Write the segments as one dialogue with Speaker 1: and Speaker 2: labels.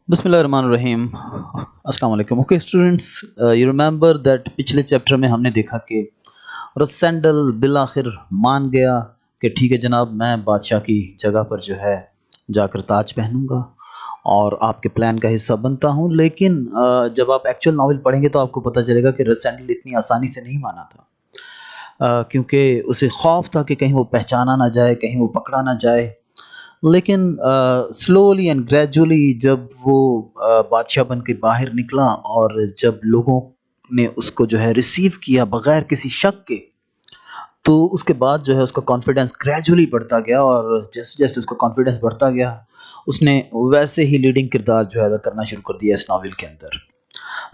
Speaker 1: बिस्मिल्लाहिर्रहमानिर्रहीम। अस्सलाम वालेकुम। Okay students, you remember that पिछले चैप्टर में हमने देखा कि रसेंडल बिल आखिर मान गया कि ठीक है जनाब, मैं बादशाह की जगह पर जो है जाकर ताज पहनूंगा और आपके प्लान का हिस्सा बनता हूँ। लेकिन जब आप एक्चुअल नॉवल पढ़ेंगे तो आपको पता चलेगा कि रसेंडल इतनी आसानी से नहीं माना था, क्योंकि उसे खौफ था कि कहीं वो पहचाना ना जाए, कहीं वो पकड़ा ना जाए। लेकिन स्लोली एंड ग्रेजुअली जब वो बादशाह बन के बाहर निकला और जब लोगों ने उसको जो है रिसीव किया बगैर किसी शक के, तो उसके बाद जो है उसका कॉन्फिडेंस ग्रेजुअली बढ़ता गया और जैसे जैसे उसका कॉन्फिडेंस बढ़ता गया उसने वैसे ही लीडिंग किरदार जो है अदा करना शुरू कर दिया इस नावल के अंदर।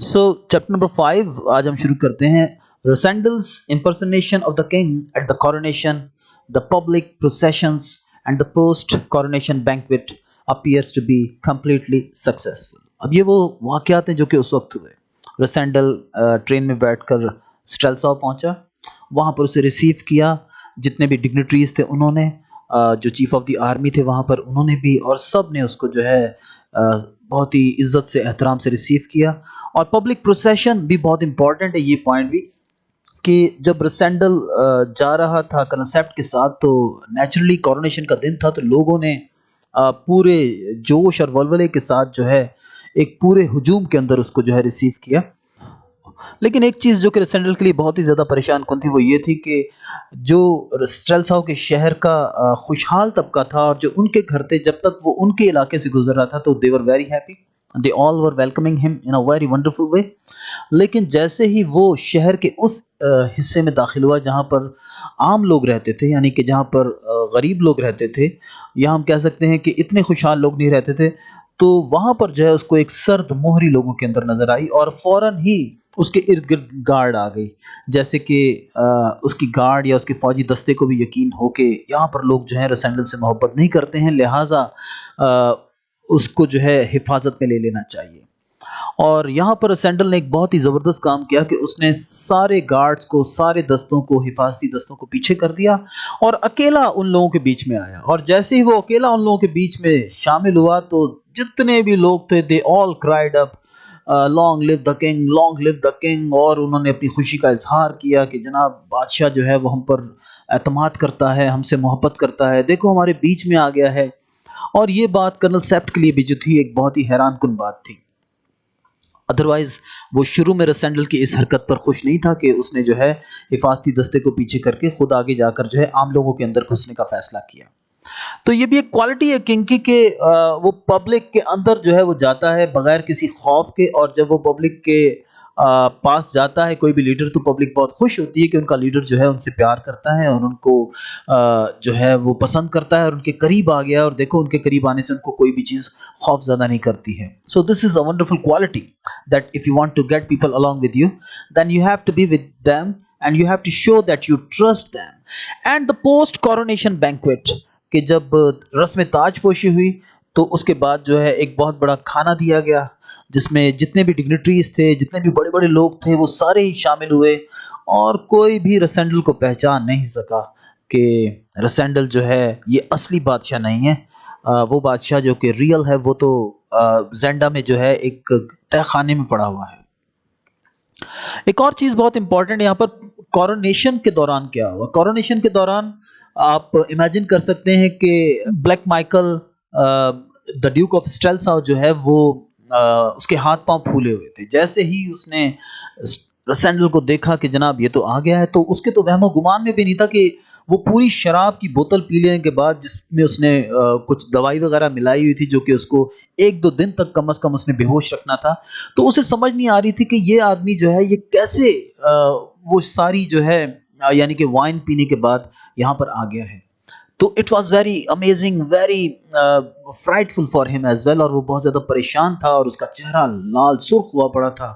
Speaker 1: सो चैप्टर नंबर 5 आज हम शुरू करते हैं। Rasendel's impersonation of the king at the coronation, the public processions and the post coronation banquet appears to be completely successful। अब ये वो वाकयात हैं जो कि उस वक्त हुए। रसेंडल ट्रेन में बैठकर स्ट्रेलसाउ पहुंचा, वहां पर उसे रिसीव किया, जितने भी डिग्निटरीज थे उन्होंने, जो चीफ ऑफ द आर्मी थे वहां पर उन्होंने भी, और सब ने उसको जो है बहुत ही इज्जत से एहतराम से रिसीव किया। और पब्लिक प्रोसेशन भी बहुत इंपॉर्टेंट है ये पॉइंट भी, कि जब रसेंडल जा रहा था कंसेप्ट के साथ, तो नेचुरली कोरोनेशन का दिन था, तो लोगों ने पूरे जोश और वलवले के साथ जो है एक पूरे हुजूम के अंदर उसको जो है रिसीव किया। लेकिन एक चीज़ जो कि रसेंडल के लिए बहुत ही ज़्यादा परेशान कौन थी, वो ये थी कि जो स्ट्रेलसाउ के शहर का खुशहाल तबका था और जो उनके घर थे, जब तक वो उनके इलाके से गुजर रहा था तो they were very happy, they all were welcoming him in a very wonderful way. लेकिन जैसे ही वो शहर के उस हिस्से में दाखिल हुआ जहाँ पर आम लोग रहते थे, यानी कि जहाँ पर गरीब लोग रहते थे, या हम कह सकते हैं कि इतने खुशहाल लोग नहीं रहते थे, तो वहाँ पर जो है उसको एक सर्द मोहरी लोगों के अंदर नजर आई और फौरन ही उसके इर्द गिर्द गार्ड आ गई। जैसे कि उसकी गार्ड या उसके फौजी दस्ते को भी यकीन हो कि यहाँ पर लोग जो है रसेंडल से मोहब्बत नहीं करते हैं, लिहाजा अ, उसको जो है हिफाजत में ले लेना चाहिए। और यहाँ पर सैंडल ने एक बहुत ही ज़बरदस्त काम किया कि उसने सारे गार्ड्स को, सारे दस्तों को, हिफाजती दस्तों को पीछे कर दिया और अकेला उन लोगों के बीच में आया। और जैसे ही वो अकेला उन लोगों के बीच में शामिल हुआ तो जितने भी लोग थे they all cried up, long live the king, long live the king. और उन्होंने अपनी खुशी का इजहार किया कि जनाब बादशाह जो है वो हम पर एतमाद करता है, हमसे मोहब्बत करता है, देखो हमारे बीच में आ गया है। और ये बात कर्नल सेप्ट के लिए भी जो थी एक बहुत ही हैरान कुन बात थी। अदरवाइज वो शुरू में रसेंडल की इस हरकत पर खुश नहीं था कि उसने जो है हिफाजती दस्ते को पीछे करके खुद आगे जाकर जो है आम लोगों के अंदर घुसने का फैसला किया। तो ये भी एक क्वालिटी है किंग की कि वो पब्लिक के अंदर जो है वो जाता है बगैर किसी खौफ के, और जब वो पब्लिक के पास जाता है कोई भी लीडर, तो पब्लिक बहुत खुश होती है कि उनका लीडर जो है उनसे प्यार करता है और उनको जो है वो पसंद करता है और उनके करीब आ गया, और देखो उनके करीब आने से उनको कोई भी चीज़ खौफ ज़्यादा नहीं करती है। So this is a wonderful quality that if you want to get people along with you, then you have to be with them and you have to show that you trust them। and the post coronation banquet, कि जब रस्म ताजपोशी हुई तो उसके बाद जो है एक बहुत बड़ा खाना दिया गया, जिसमें जितने भी डिग्निटरीज थे, जितने भी बड़े बड़े लोग थे, वो सारे ही शामिल हुए। और कोई भी रसेंडल को पहचान नहीं सका कि रसेंडल जो है ये असली बादशाह नहीं है। वो बादशाह जो कि रियल है वो तो जेंडा में जो है एक तहखाने में पड़ा हुआ है। एक और चीज बहुत इंपॉर्टेंट यहाँ पर, कोरोनेशन के दौरान क्या हुआ। कोरोनेशन के दौरान आप इमेजिन कर सकते हैं कि Black Michael the duke of Strelsau जो है वो उसके हाथ पांव फूले हुए थे। जैसे ही उसने रसेंडल को देखा कि जनाब ये तो आ गया है, तो उसके तो वहमो गुमान में भी नहीं था कि वो पूरी शराब की बोतल पी लेने के बाद, जिसमें उसने कुछ दवाई वगैरह मिलाई हुई थी जो कि उसको एक दो दिन तक कम से कम उसने बेहोश रखना था, तो उसे समझ नहीं आ रही थी कि ये आदमी जो है ये कैसे वो सारी जो है यानी कि वाइन पीने के बाद यहाँ पर आ गया है। तो it was very amazing, very frightful for him as well, और वो बहुत ज़्यादा परेशान था और उसका चेहरा लाल सुर्ख हुआ पड़ा था।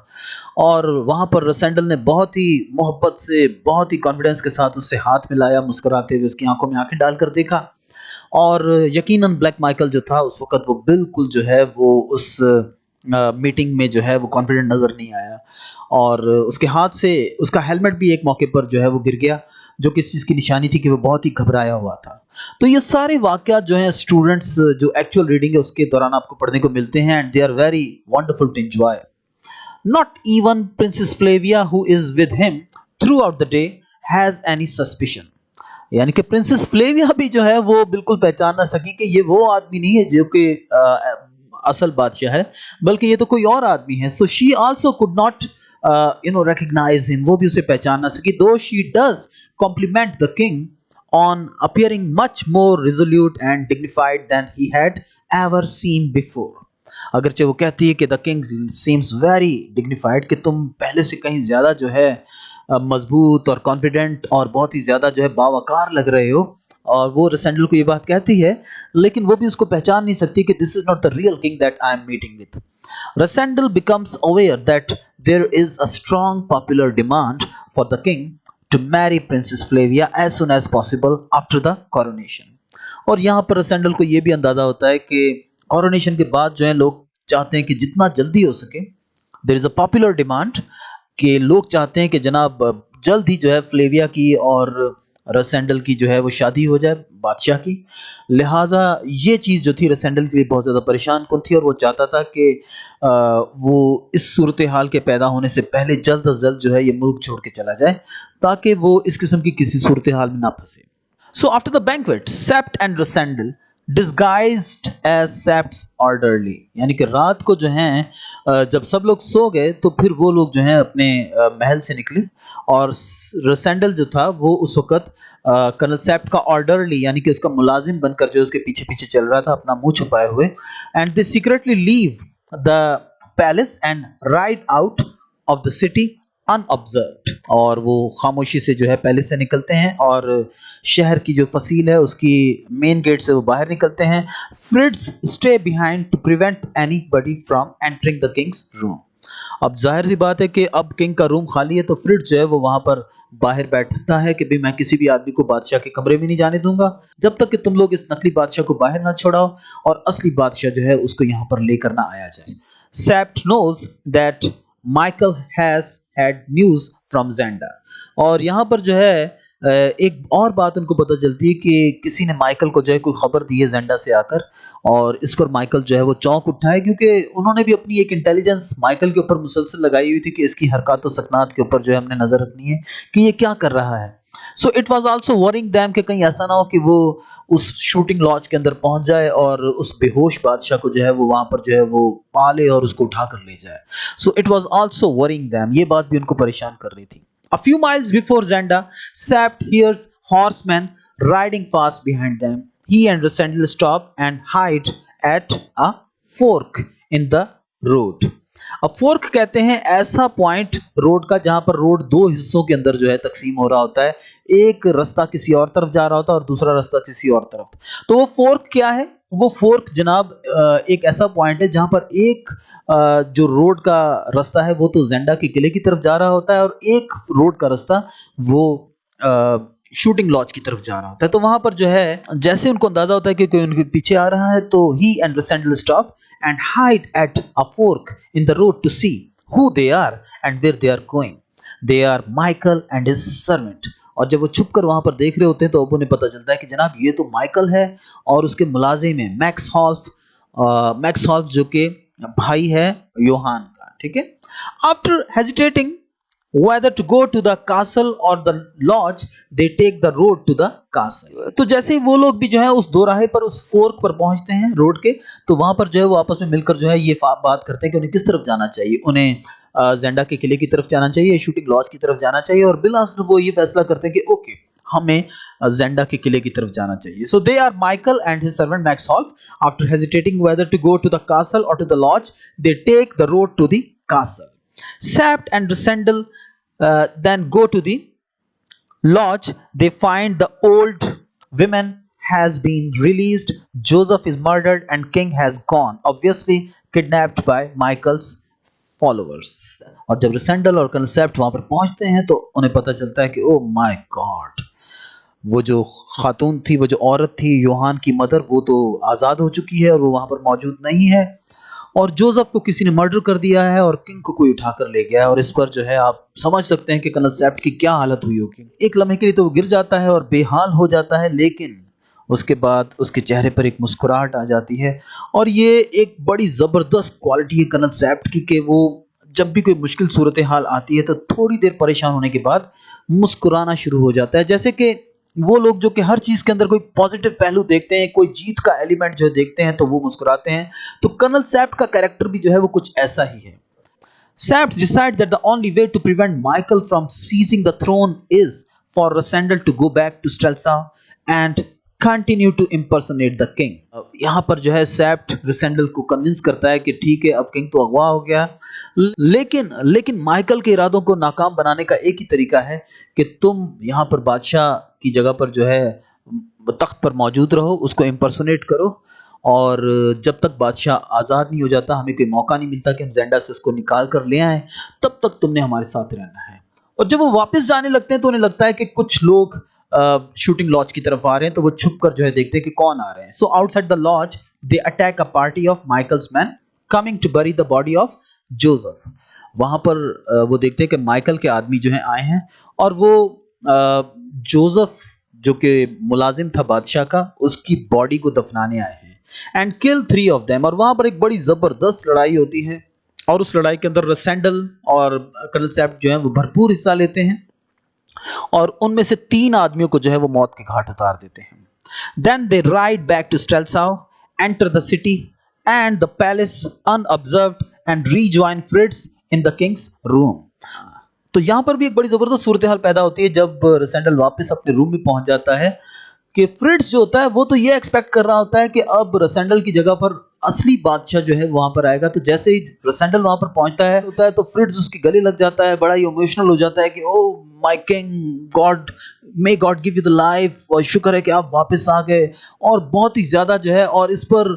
Speaker 1: और वहाँ पर रसेंडल ने बहुत ही मोहब्बत से, बहुत ही कॉन्फिडेंस के साथ उससे हाथ मिलाया, मुस्कुराते हुए उसकी आंखों में आंखें डालकर देखा। और यकीनन ब्लैक माइकल जो था उस वक्त वो बिल्कुल जो है वो उस मीटिंग में जो है वो कॉन्फिडेंट नज़र नहीं आया, और उसके हाथ से उसका हेलमेट भी एक मौके पर जो है वो गिर गया। जो किस चीज़ की निशानी थी कि वो बहुत ही घबराया हुआ था। तो ये सारे वाक़यात जो हैं स्टूडेंट्स जो एक्चुअल रीडिंग है उसके दौरान आपको पढ़ने को मिलते हैं and they are very wonderful to enjoy. Not even Princess Flavia, who is with him throughout the day, has any suspicion. यानी कि प्रिंसेस फ्लेविया भी जो है वो बिल्कुल पहचान ना सकी कि ये वो आदमी नहीं है जो कि असल बादशाह है, बल्कि ये तो कोई और आदमी है। So she also could not recognise him, वो भी उसे पहचान ना सकी। Though she does compliment the king on appearing much more resolute and dignified than he had ever seen before. अगरचे वो कहती है कि the king seems very dignified, कि तुम पहले से कहीं ज़्यादा जो है मजबूत और कॉन्फिडेंट और बहुत ही ज़्यादा जो है बावकार लग रहे हो। और वो रसेंडल को ये बात कहती है, लेकिन वो भी उसको पहचान नहीं सकती कि this is not the real king that I am meeting with. Rassendyll becomes aware that there is a strong popular demand for the king to marry princess Flavia as soon as possible after the coronation. और यहाँ पर रसेंडल को ये भी अंदाजा होता है कि कोरोनेशन के बाद जो है लोग चाहते हैं कि जितना जल्दी हो सके, there is a popular demand, कि लोग चाहते हैं कि जनाब जल्द ही जो है फ्लेविया की और रसेंडल की जो है वो शादी हो जाए बादशाह की। लिहाजा ये चीज़ जो थी रसेंडल के लिए बहुत ज़्यादा परेशान कुन थी और वो चाहता था कि वो इस सूरत हाल के पैदा होने से पहले जल्द अज जल्द जो है ये मुल्क छोड़ के चला जाए, ताकि वो इस किस्म की किसी सूरत हाल में ना फंसे। So after the banquet, Sept and Rosendal disguised as Sept's orderly, यानी कि रात को जो हैं जब सब लोग सो गए तो फिर वो लोग जो हैं अपने महल से निकले और रसेंडल जो था वो उस वक्त कर्नल सेप्ट का ऑर्डरली यानी कि उसका मुलाजिम बनकर जो उसके पीछे पीछे चल रहा था अपना मुंह छुपाए हुए। And they secretly leave the palace and ride out of the city unobserved, और वो खामोशी से जो है पैलेस से निकलते हैं और शहर की जो फसील है उसकी मेन गेट से वो बाहर निकलते हैं। Fritz stay behind to prevent anybody from entering the king's room. अब जाहिर सी बात है कि अब किंग का रूम खाली है तो फ्रिट्ज जो है वो वहां पर बाहर बैठता है कि भाई मैं किसी भी आदमी को बादशाह के कमरे में नहीं जाने दूंगा जब तक कि तुम लोग इस नकली बादशाह को बाहर ना छोड़ाओ और असली बादशाह जो है उसको यहाँ पर लेकर ना आया जाए। Sapt knows that Michael has had news from Zenda, और यहाँ पर जो है एक और बात उनको पता चलती है कि किसी ने माइकल को जो है कोई खबर दी है ज़ेंडा से आकर, और इस पर माइकल जो है वो चौंक उठा है क्योंकि उन्होंने भी अपनी एक इंटेलिजेंस माइकल के ऊपर मुसलसल लगाई हुई थी कि इसकी हरकत और सकनात के ऊपर जो है हमने नजर रखनी है कि ये क्या कर रहा है। So it was also worrying them कि कहीं ऐसा ना हो कि वो उस शूटिंग लॉज के अंदर पहुंच जाए और उस बेहोश बादशाह को जो है वो वहां पर जो है वो पाले और उसको उठा कर ले जाए। So it was also worrying them, ये बात भी उनको परेशान कर रही थी। A few miles before Zenda, Sept hears horsemen riding fast behind them. He and Rosendal stop and hide at a fork in the road. अब फोर्क कहते हैं ऐसा पॉइंट रोड का जहां पर रोड दो हिस्सों के अंदर जो है तकसीम हो रहा होता है, एक रास्ता किसी और तरफ जा रहा होता है और दूसरा रास्ता किसी और तरफ। तो वो फोर्क क्या है? वो फोर्क जनाब एक ऐसा पॉइंट है जहां पर एक जो रोड का रास्ता है वो तो ज़ेंडा के किले की तरफ जा रहा होता है और एक रोड का रास्ता वो शूटिंग लॉज की तरफ जा रहा होता है। तो वहां पर जो है जैसे उनको अंदाजा होता है कि कोई उनके पीछे आ रहा है तो he and Rassendyll stop and hide at a fork in the road to see who they are and where they are going. They are Michael and his servant. और जब वो छुप कर वहां पर देख रहे होते हैं तो अब उन्हें पता चलता है कि जनाब ये तो माइकल है और उसके मुलाजिम है मैक्स हॉल्फ जो कि भाई है योहान का। ठीक है। After hesitating whether to go to the castle or the lodge, they take the road to the castle. तो जैसे ही वो लोग भी जो है उस दोराहे पर उस फोर्क पर पहुंचते हैं रोड के, तो वहां पर जो है वो आपस में मिलकर जो है ये बात करते हैं कि उन्हें किस तरफ जाना चाहिए। उन्हें ज़ेंडा के किले की तरफ जाना चाहिए, शूटिंग लॉज की तरफ जाना चाहिए, और बिलाखिर वो ये फैसला करते हैं कि ओके हमें ज़ेंडा के किले की तरफ जाना चाहिए। So they are Michael and his servant Max Holf. After hesitating whether to go to the castle or to the lodge, they take the road to the castle. Sept and Rosendal then go to the lodge. They find the old woman has been released, Joseph is murdered, and King has gone, obviously kidnapped by Michael's followers. और जब Rosendal और colonel सेप्ट वहां पर पहुंचते हैं तो उन्हें पता चलता है कि ओ माय गॉड, वो जो खातून थी, वो जो औरत थी योहान की मदर, वो तो आज़ाद हो चुकी है और वो वहां पर मौजूद नहीं है। और जोसेफ को किसी ने मर्डर कर दिया है और किंग को कोई उठाकर ले गया है। और इस पर जो है आप समझ सकते हैं कि कर्नल सेप्ट की क्या हालत हुई होगी। एक लम्हे के लिए तो वो गिर जाता है और बेहाल हो जाता है, लेकिन उसके बाद उसके चेहरे पर एक मुस्कुराहट आ जाती है। और ये एक बड़ी जबरदस्त क्वालिटी है कर्नल सेप्ट की कि वो जब भी कोई मुश्किल सूरत हाल आती है तो थोड़ी देर परेशान होने के बाद मुस्कुराना शुरू हो जाता है। जैसे कि वो लोग जो कि हर चीज के अंदर कोई पॉजिटिव पहलू देखते हैं, कोई जीत का एलिमेंट जो देखते हैं तो वो मुस्कुराते हैं। तो कर्नल सेप्ट का कैरेक्टर भी जो है वो कुछ ऐसा ही है। Saps decide that the only way to prevent Michael from seizing the throne is for Rosendal to go back to Streltsau and continue to impersonate the king। यहाँ पर जो है सेप्ट रिसेंडल को कन्विंस करता है कि ठीक है अब किंग तो अगवा हो गया, लेकिन लेकिन माइकल के इरादों को नाकाम बनाने का एक ही तरीका है कि तुम यहाँ पर बादशाह की जगह पर जो है तख्त पर मौजूद रहो, उसको इम्पर्सोनेट करो, और जब तक बादशाह आज़ाद नहीं हो जाता, हमें कोई मौका नहीं मिलता कि हम ज़ेंडा से उसको निकाल कर ले आए, तब तक तुमने हमारे साथ रहना है। और जब वो वापस जाने लगते हैं तो उन्हें लगता है कि कुछ लोग शूटिंग लॉज की तरफ आ रहे हैं, तो वो छुप कर जो है देखते हैं कि कौन आ रहे हैं। So outside the lodge they attack a party of Michael's men coming to bury the body of Joseph. वहां पर वो देखते हैं कि माइकल के आदमी जो है आए हैं और वो जोसेफ जो कि मुलाजिम था बादशाह का, उसकी बॉडी को दफनाने आए हैं एंड किल 3 ऑफ देम। और वहां पर एक बड़ी जबरदस्त लड़ाई होती है और उस लड़ाई के अंदर रसेंडल और कर्नल सेप्ट जो है वो भरपूर हिस्सा लेते हैं और उनमें से 3 आदमियों को जो है वो मौत के घाट उतार देते हैं। Then they ride back to Strelsau, enter the city and the palace unobserved and rejoin Fritz in the king's room. तो यहां पर भी एक बड़ी जबरदस्त सूरत हाल पैदा होती है जब रसेंडल वापस अपने रूम में पहुंच जाता है कि फ्रिट्ज जो होता है वो तो ये एक्सपेक्ट कर रहा होता है कि अब रसेंडल की जगह पर असली बादशाह जो है वहां पर आएगा। तो जैसे ही रसेंडल वहां पर पहुंचता है तो फ्रिट्ज उसके गले लग जाता है, बड़ा ही इमोशनल हो जाता है कि oh my king, God may God give you the life, और शुक्र है कि आप वापस आ गए। और बहुत ही ज्यादा जो है, और इस पर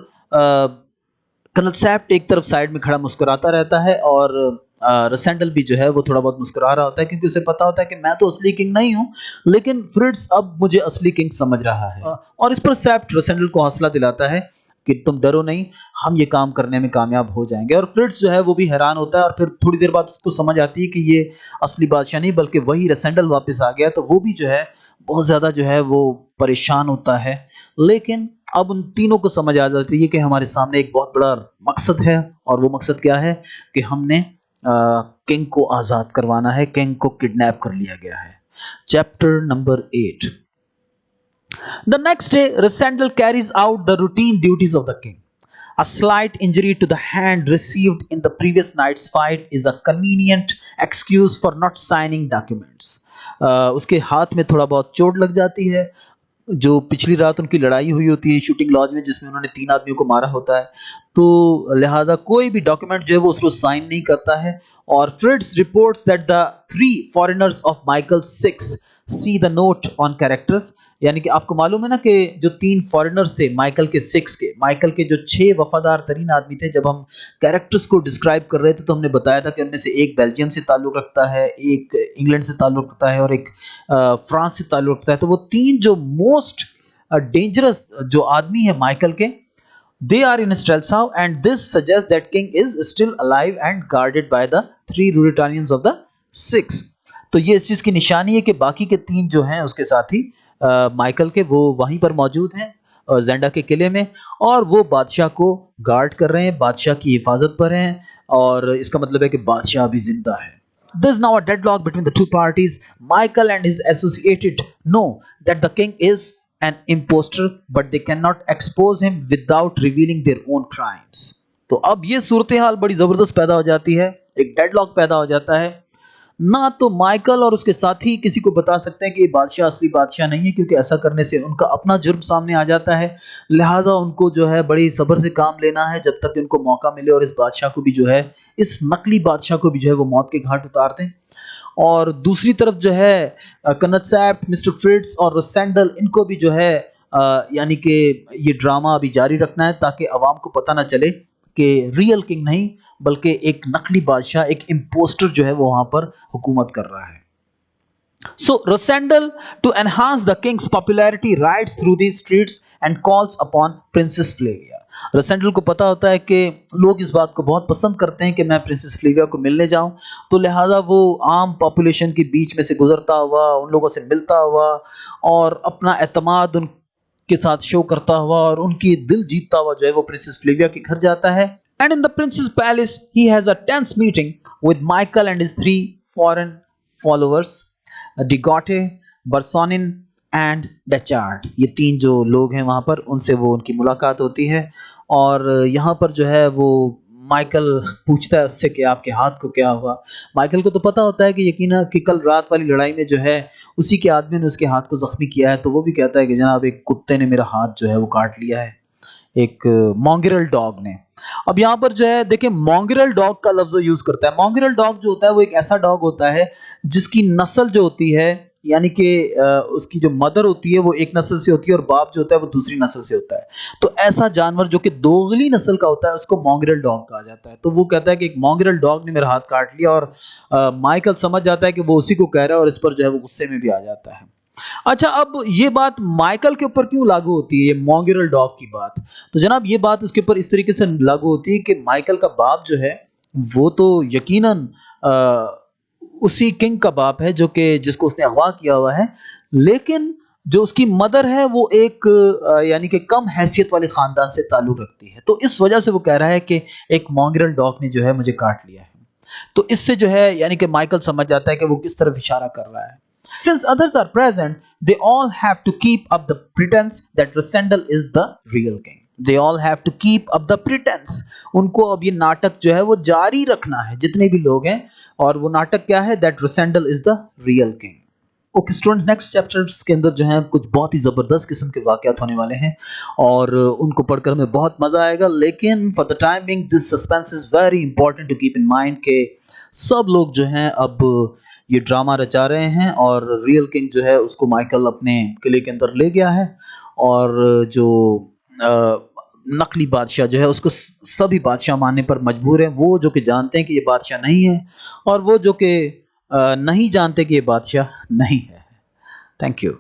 Speaker 1: कर्नल सेप्ट एक तरफ साइड में खड़ा मुस्कुराता रहता है और रसेंडल भी जो है वो थोड़ा बहुत मुस्कुरा रहा होता है क्योंकि उसे पता होता है कि मैं तो असली किंग नहीं हूं, लेकिन फ्रिट्ज अब मुझे असली किंग समझ रहा है। और इस पर सेप्ट रसेंडल को हौसला दिलाता है कि तुम डरो नहीं, हम ये काम करने में कामयाब हो जाएंगे। और फ्रिट्ज जो है वो भी हैरान होता है और फिर थोड़ी देर बाद उसको समझ आती है कि ये असली बादशाह नहीं बल्कि वही रसेंडल वापस आ गया। तो वो भी जो है बहुत ज्यादा जो है वो परेशान होता है, लेकिन अब उन तीनों को समझ आ जाती है कि हमारे सामने एक बहुत बड़ा मकसद है। और वो मकसद क्या है कि हमने किंग को आजाद करवाना है, किंग को किडनैप कर लिया गया है। Chapter number 8। The next day, Rosendal carries out the routine duties of the king. A slight injury to the hand received in the previous night's fight is a convenient excuse for not signing documents. उसके हाथ में थोड़ा बहुत चोट लग जाती है, जो पिछली रात उनकी लड़ाई हुई होती है शूटिंग लॉज में जिसमें उन्होंने 3 आदमियों को मारा होता है, तो लिहाजा कोई भी डॉक्यूमेंट जो है वो उसको साइन नहीं करता है। और Fritz reports that the 3 foreigners of Michael 6 see the note on characters, यानी कि आपको मालूम है ना कि जो 3 फॉरेनर्स थे माइकल के 6 के, माइकल के जो 6 वफादार तरीन आदमी थे, जब हम कैरेक्टर्स को डिस्क्राइब कर रहे थे तो हमने बताया था कि उनमें से एक बेल्जियम से ताल्लुक रखता है, एक इंग्लैंड से ताल्लुक रखता है और एक फ्रांस से ताल्लुक रखता है। तो वो 3 जो मोस्ट डेंजरस जो आदमी है माइकल के, they are in Strelsau and this suggests that king is still alive and guarded by the 3 Ruritanians of the 6। तो ये इस चीज की निशानी है कि बाकी के 3 जो हैं उसके साथी माइकल के, वो वहीं पर मौजूद हैं ज़ेंडा के किले में और वो बादशाह को गार्ड कर रहे हैं, बादशाह की हिफाजत पर हैं। और इसका मतलब है कि बादशाह अभी जिंदा है। There is now a deadlock between the two parties. Michael and his associated know that the king is an imposter, but they cannot expose him without revealing their own crimes. तो अब ये सूरत हाल बड़ी जबरदस्त पैदा हो जाती है, एक डेडलॉक पैदा हो जाता है। ना तो माइकल और उसके साथी किसी को बता सकते हैं कि ये बादशाह असली बादशाह नहीं है, क्योंकि ऐसा करने से उनका अपना जुर्म सामने आ जाता है। लिहाजा उनको जो है बड़ी सब्र से काम लेना है जब तक उनको मौका मिले और इस बादशाह को भी जो है, इस नकली बादशाह को भी जो है वो मौत के घाट उतार दें। और दूसरी तरफ जो है कर्नल सेप्ट, मिस्टर फ्रिट्ज और रसेंडल, इनको भी जो है यानी कि ये ड्रामा अभी जारी रखना है ताकि अवाम को पता ना चले कि रियल किंग नहीं बल्कि एक नकली बादशाह, एक इम्पोस्टर जो है वो वहां पर हुकूमत कर रहा है। So Rosendal, to enhance the king's popularity, rides through the streets and calls upon Princess Flavia. रसेंडल को पता होता है कि लोग इस बात को बहुत पसंद करते हैं कि मैं प्रिंसेस फ्लेविया को मिलने जाऊं, तो लिहाजा वो आम पॉपुलेशन के बीच में से गुजरता हुआ, उन लोगों से मिलता हुआ और अपना एतमाद उनके साथ शो करता हुआ और उनकी दिल जीतता हुआ जो है वो प्रिंसेस फ्लेविया के घर जाता है। And in the princess palace he has a tense meeting with Michael and his 3 foreign followers, De Gautet, Bersonin and Detchard. ये 3 जो लोग हैं वहां पर, उनसे वो उनकी मुलाकात होती है और यहाँ पर जो है वो माइकल पूछता है उससे कि आपके हाथ को क्या हुआ। माइकल को तो पता होता है कि यकीनन कि कल रात वाली लड़ाई में जो है उसी के आदमी ने उसके हाथ को जख्मी किया है, तो वो भी कहता है कि जनाब एक कुत्ते ने मेरा हाथ जो है वो काट लिया है, एक मॉन्ग्रेल डॉग ने। अब यहाँ पर जो है देखिए मॉन्ग्रेल डॉग का लफ्ज यूज करता है। मॉन्ग्रेल डॉग जो होता है वो एक ऐसा डॉग होता है जिसकी नस्ल जो होती है, यानी कि उसकी जो मदर होती है वो एक नस्ल से होती है और बाप जो होता है वो दूसरी नस्ल से होता है। तो ऐसा जानवर जो कि दोगली नस्ल का होता है उसको मॉन्ग्रेल डॉग कहा जाता है। तो वो कहता है कि एक मॉन्ग्रेल डॉग ने मेरा हाथ काट लिया और माइकल समझ जाता है कि वो उसी को कह रहा है और इस पर जो है वो गुस्से में भी आ जाता है। अच्छा, अब ये बात माइकल के ऊपर क्यों लागू होती है, ये मॉन्ग्रेल डॉग की बात? तो जनाब ये बात उसके ऊपर इस तरीके से लागू होती है कि माइकल का बाप जो है वो तो यकीनन उसी किंग का बाप है जो कि जिसको उसने अगवा किया हुआ है, लेकिन जो उसकी मदर है वो एक यानी कि कम हैसियत वाले खानदान से ताल्लुक रखती है। तो इस वजह से वो कह रहा है कि एक मॉन्ग्रेल डॉग ने जो है मुझे काट लिया है। तो इससे जो है यानी कि माइकल समझ जाता है कि वो किस तरफ इशारा कर रहा है। Since others are present, they all have to keep up the pretense that Rosendal is the real king. They all have to keep up the pretense. उनको अब ये नाटक जो है वो जारी रखना है, जितने भी लोग हैं, और वो नाटक क्या है? That Rosendal is the real king. Okay student, next chapters के अंदर जो है कुछ बहुत ही ज़बरदस्त किस्म के वाक़यात होने वाले हैं और उनको पढ़कर हमें बहुत मज़ा आएगा। लेकिन for the time being this suspense is very important to keep in mind के सब लोग जो हैं अब ये ड्रामा रचा रहे हैं और रियल किंग जो है उसको माइकल अपने किले के अंदर ले गया है और जो नकली बादशाह जो है उसको सभी बादशाह मानने पर मजबूर हैं। वो जो कि जानते हैं कि ये बादशाह नहीं है और वो जो कि नहीं जानते कि ये बादशाह नहीं है। Thank you.